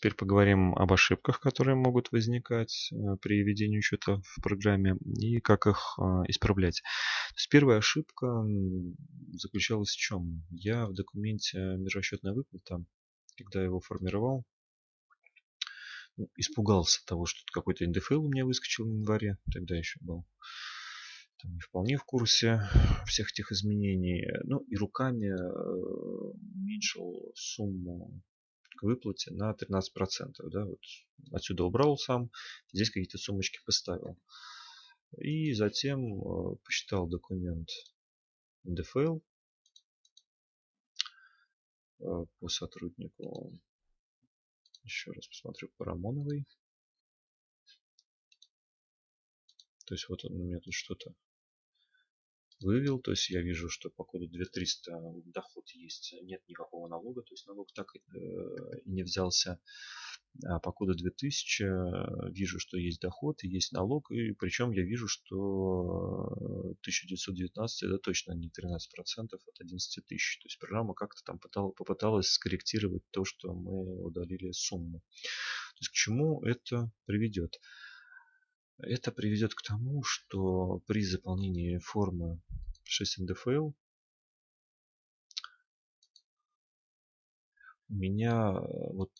теперь поговорим об ошибках, которые могут возникать при ведении учета в программе и как их исправлять. То есть первая ошибка заключалась в чем? Я в документе межрасчетная выплата, когда его формировал, испугался того, что какой-то НДФЛ у меня выскочил в январе. Тогда еще был не вполне в курсе всех этих изменений. Ну и руками уменьшил сумму к выплате на 13%. Да, вот отсюда убрал сам, здесь какие-то суммочки поставил. И затем посчитал документ НДФЛ по сотруднику. Еще раз посмотрю по Рамоновой. То есть вот он у меня тут что-то вывел, то есть я вижу, что по коду 2300 доход есть, нет никакого налога, то есть налог так и не взялся. А по коду 2000 вижу, что есть доход и есть налог, и причем я вижу, что 1919 это точно не 13% от 11 тысяч. То есть программа как-то там попыталась скорректировать то, что мы удалили сумму. То есть к чему это приведет? Это приведет к тому, что при заполнении формы 6 НДФЛ у меня вот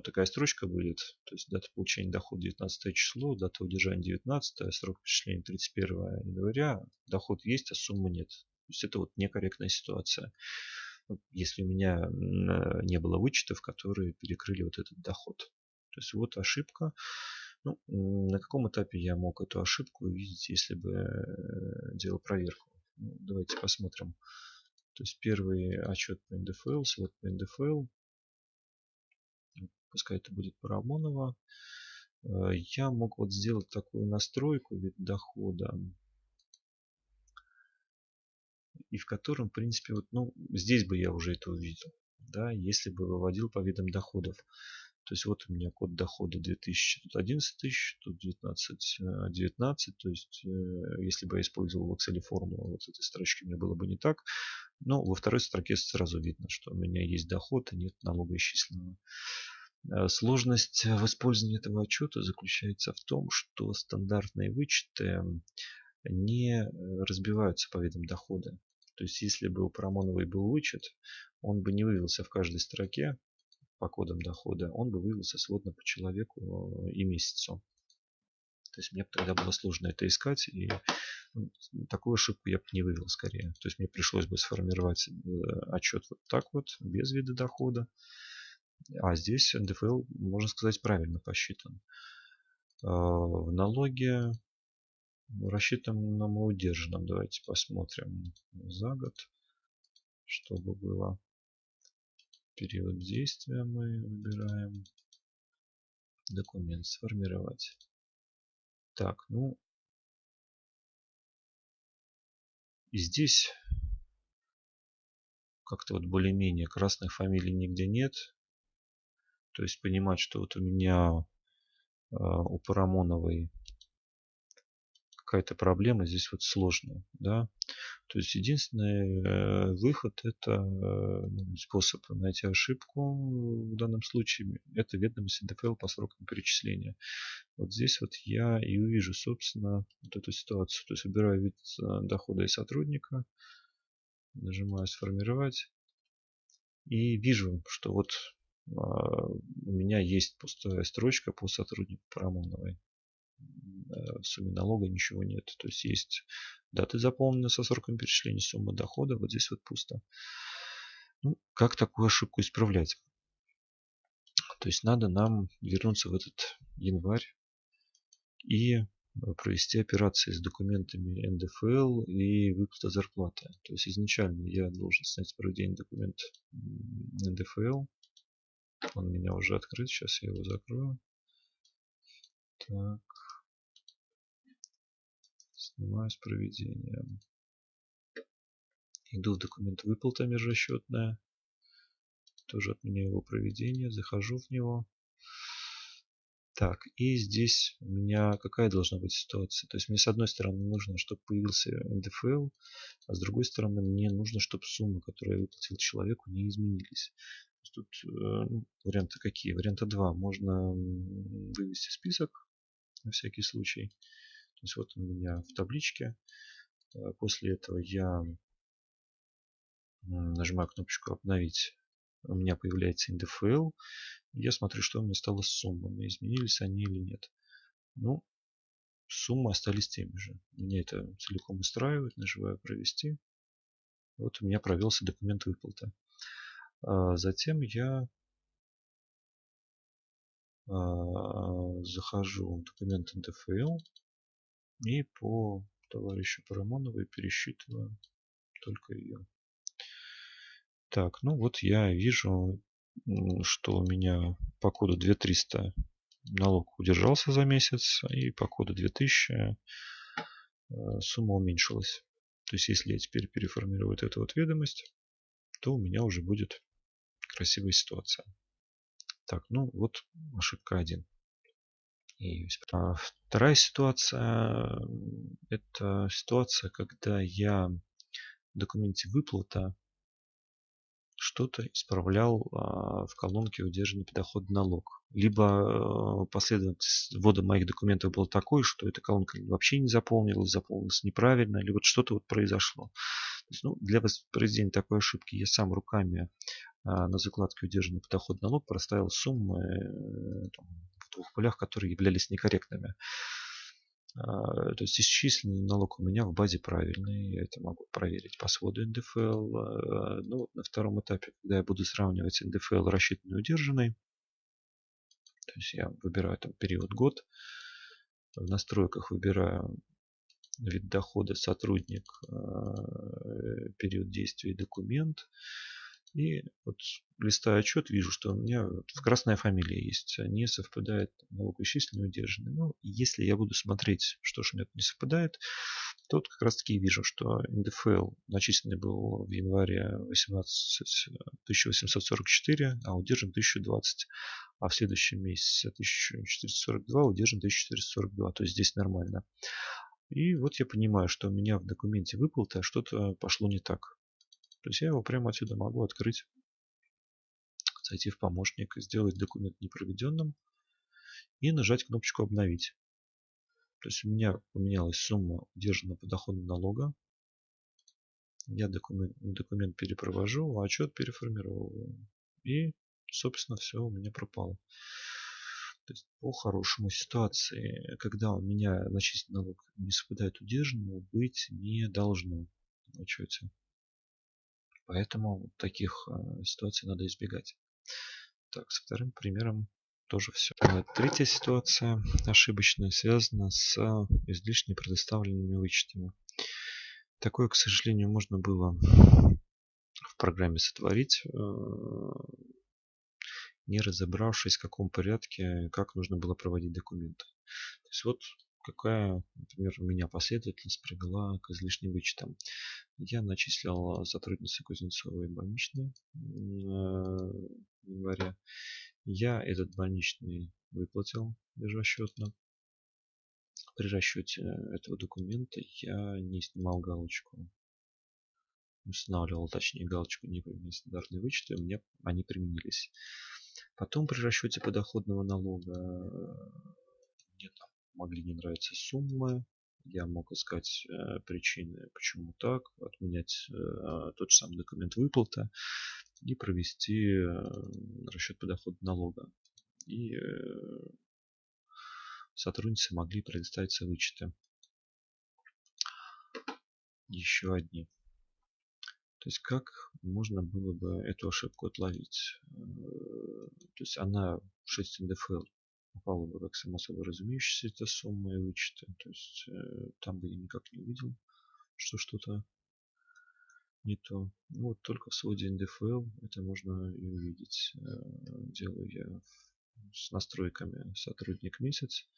такая строчка будет, то есть дата получения дохода 19 число, дата удержания 19, срок перечисления 31 января, доход есть, а суммы нет. То есть это вот некорректная ситуация. Если у меня не было вычетов, которые перекрыли вот этот доход. То есть вот ошибка. Ну, на каком этапе я мог эту ошибку увидеть, если бы делал проверку? Ну, давайте посмотрим. То есть первый отчет по НДФЛ, свод по НДФЛ. Пускай это будет по Рамонова. Я мог вот сделать такую настройку вид дохода, и в котором, в принципе, вот, ну, здесь бы я уже это увидел, да, если бы выводил по видам доходов. То есть вот у меня код дохода 2000, тут 11 тысяч, тут 19, 19. То есть если бы я использовал в Excel формулу вот этой строчки, мне было бы не так. Но во второй строке сразу видно, что у меня есть доход и нет налогоисчисленного. Сложность в использовании этого отчета заключается в том, что стандартные вычеты не разбиваются по видам дохода. То есть если бы у Парамоновой был вычет, он бы не вывелся в каждой строке по кодам дохода, он бы вывелся сводно по человеку и месяцу. То есть мне тогда было сложно это искать, и такую ошибку я бы не вывел скорее. То есть мне пришлось бы сформировать отчет вот так вот, без вида дохода. А здесь НДФЛ, можно сказать, правильно посчитан. В налоге рассчитанном и удержанном давайте посмотрим за год, чтобы было. Период действия мы выбираем. Документ сформировать. Так, ну и здесь как-то вот более-менее красных фамилий нигде нет. То есть понимать, что вот у меня у Парамоновой какая-то проблема, здесь вот сложно, да. То есть единственный выход это способ найти ошибку в данном случае, это ведомость НДФЛ по срокам перечисления. Вот здесь вот я и увижу, собственно, вот эту ситуацию. То есть выбираю вид дохода и сотрудника, нажимаю сформировать и вижу, что вот у меня есть пустая строчка по сотруднику Парамоновой. В сумме налога ничего нет. То есть есть даты заполнены со сроком перечисления, суммы дохода. Вот здесь вот пусто. Ну, как такую ошибку исправлять? То есть надо нам вернуться в этот январь и провести операции с документами НДФЛ и выплата зарплаты. То есть изначально я должен снять проведение документ НДФЛ. Он у меня уже открыт. Сейчас я его закрою. Так. Снимаю с проведения. Иду в документ выплата межрасчетная. Тоже отменяю его проведение. Захожу в него. Так, и здесь у меня какая должна быть ситуация? То есть мне с одной стороны нужно, чтобы появился НДФЛ, а с другой стороны мне нужно, чтобы суммы, которые я выплатил человеку, не изменились. Тут варианты какие? Варианта 2. Можно вывести список на всякий случай. То есть вот у меня в табличке. После этого я нажимаю кнопочку «Обновить». У меня появляется НДФЛ. Я смотрю, что у меня стало с суммами. Изменились они или нет. Ну, суммы остались теми же. Меня это целиком устраивает. Нажимаю «Провести». Вот у меня провелся документ выплаты. Затем я захожу в документ НДФЛ и по товарищу Парамоновой пересчитываю только ее. Так, ну вот я вижу, что у меня по коду 2300 налог удержался за месяц, и по коду 2000 сумма уменьшилась. То есть если я теперь переформирую эту вот ведомость, то у меня уже будет красивая ситуация. Так, ну вот ошибка 1. И вторая ситуация – это ситуация, когда я в документе выплата что-то исправлял в колонке «Удержанный подоходный налог». Либо последовательность ввода моих документов был такой, что эта колонка вообще не заполнилась неправильно, или вот что-то вот произошло. То есть, ну, для воспроизведения такой ошибки я сам руками на закладке «Удержанный подоходный налог» проставил суммы там, в 2 полях, которые являлись некорректными. То есть исчисленный налог у меня в базе правильный. Я это могу проверить по своду НДФЛ. Ну, на втором этапе, когда я буду сравнивать НДФЛ рассчитанный и удержанный, то есть я выбираю там период год, в настройках выбираю вид дохода сотрудник, период действия документ. И вот листая отчет, вижу, что у меня красная фамилия есть. Не совпадает налогоисчисленный и удержанный. Ну, если я буду смотреть, что же у меня не совпадает, то вот как раз таки вижу, что НДФЛ начисленный был в январе 1844, а удержан 1020. А в следующем месяце 1442, удержан 1442. То есть здесь нормально. И вот я понимаю, что у меня в документе выплата что-то пошло не так. То есть я его прямо отсюда могу открыть, зайти в помощник, сделать документ непроведенным и нажать кнопочку «Обновить». То есть у меня поменялась сумма удержанного подоходного налога. Я документ перепровожу, а отчет переформировываю. И, собственно, все у меня пропало. То есть по-хорошему ситуации, когда у меня начисленный налог не совпадает удержанному, быть не должно в отчете. Поэтому таких ситуаций надо избегать. Так, со вторым примером тоже все. Третья ситуация ошибочная связана с излишне предоставленными вычетами. Такое, к сожалению, можно было в программе сотворить, не разобравшись, в каком порядке, как нужно было проводить документы. То есть вот какая, например, у меня последовательность привела к излишним вычетам. Я начислил сотруднице Кузнецовой больничный в январе. Я этот больничный выплатил безрасчетно. При расчете этого документа я не снимал галочку. Устанавливал, точнее, галочку «Не применить стандартные вычеты», у меня они применились. Потом при расчете подоходного налога мне там могли не нравиться суммы. Я мог искать причины, почему так, отменять тот же самый документ выплаты и провести расчет подоходного налога. И сотрудницы могли предоставить свои вычеты. Еще одни. То есть как можно было бы эту ошибку отловить? То есть она в 6 НДФЛ попала бы как само собой разумеющаяся эта сумма и вычеты. То есть там бы я никак не увидел, что что-то не то. Ну, вот только в своде НДФЛ это можно и увидеть. Делаю я с настройками сотрудник месяц.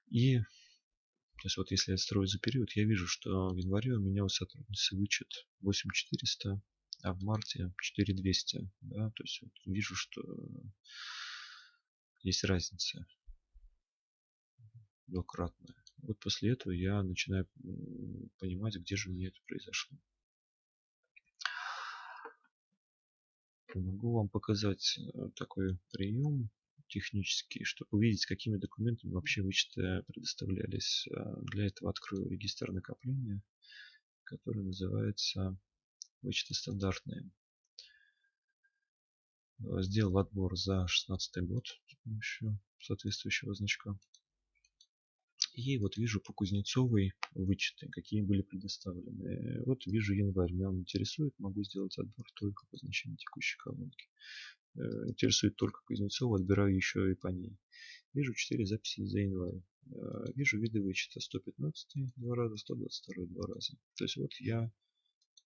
И то есть вот если я строю за период, я вижу, что в январе у меня у сотрудницы вычет 8400, а в марте 4200. Да? То есть вот вижу, что есть разница двукратная. Вот после этого я начинаю понимать, где же у меня это произошло. Могу вам показать такой прием технический, чтобы увидеть, какими документами вообще вычеты предоставлялись. Для этого открою регистр накопления, который называется вычеты стандартные. Сделал отбор за 2016 год с помощью соответствующего значка. И вот вижу по Кузнецовой вычеты, какие были предоставлены. Вот вижу январь, меня он интересует, могу сделать отбор только по значению текущей колонки. Интересует только Кузнецова, отбираю еще и по ней. Вижу 4 записи за январь. Вижу виды вычета: 115 два раза, 122 два раза. То есть вот я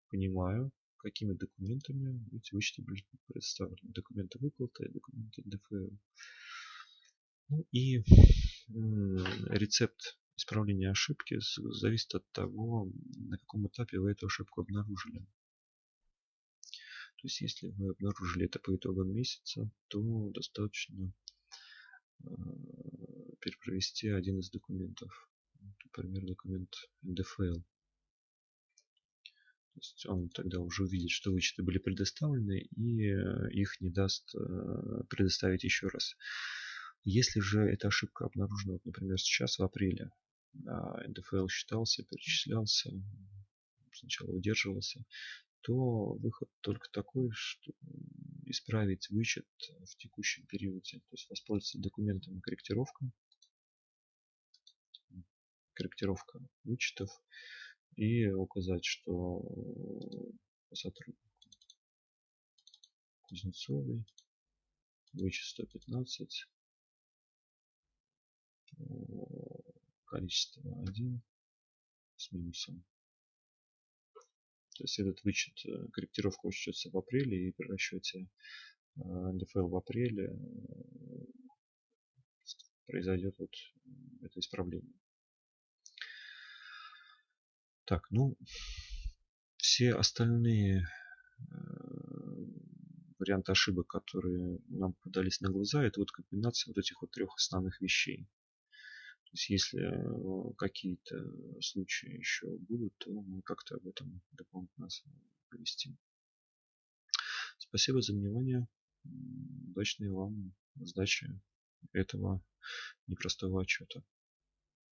понимаю, какими документами эти вычеты были представлены. Документы выплаты, документы НДФЛ. Ну и рецепт исправления ошибки зависит от того, на каком этапе вы эту ошибку обнаружили. То есть если вы обнаружили это по итогам месяца, то достаточно перепровести один из документов. Например, документ НДФЛ. То есть он тогда уже увидит, что вычеты были предоставлены, и их не даст предоставить еще раз. Если же эта ошибка обнаружена, вот, например, сейчас в апреле, НДФЛ считался, перечислялся, сначала удерживался, то выход только такой, что исправить вычет в текущем периоде. То есть воспользоваться документом корректировка вычетов и указать, что сотруднику Кузнецовой вычет 115, количество 1 с минусом. То есть этот вычет, корректировка учтется в апреле, и при расчете НДФЛ в апреле произойдет вот это исправление. Так, ну, все остальные варианты ошибок, которые нам попадались на глаза, это вот комбинация вот этих вот трех основных вещей. То есть если какие-то случаи еще будут, то мы как-то об этом дополнительно повестим. Спасибо за внимание. Удачной вам сдачи этого непростого отчета.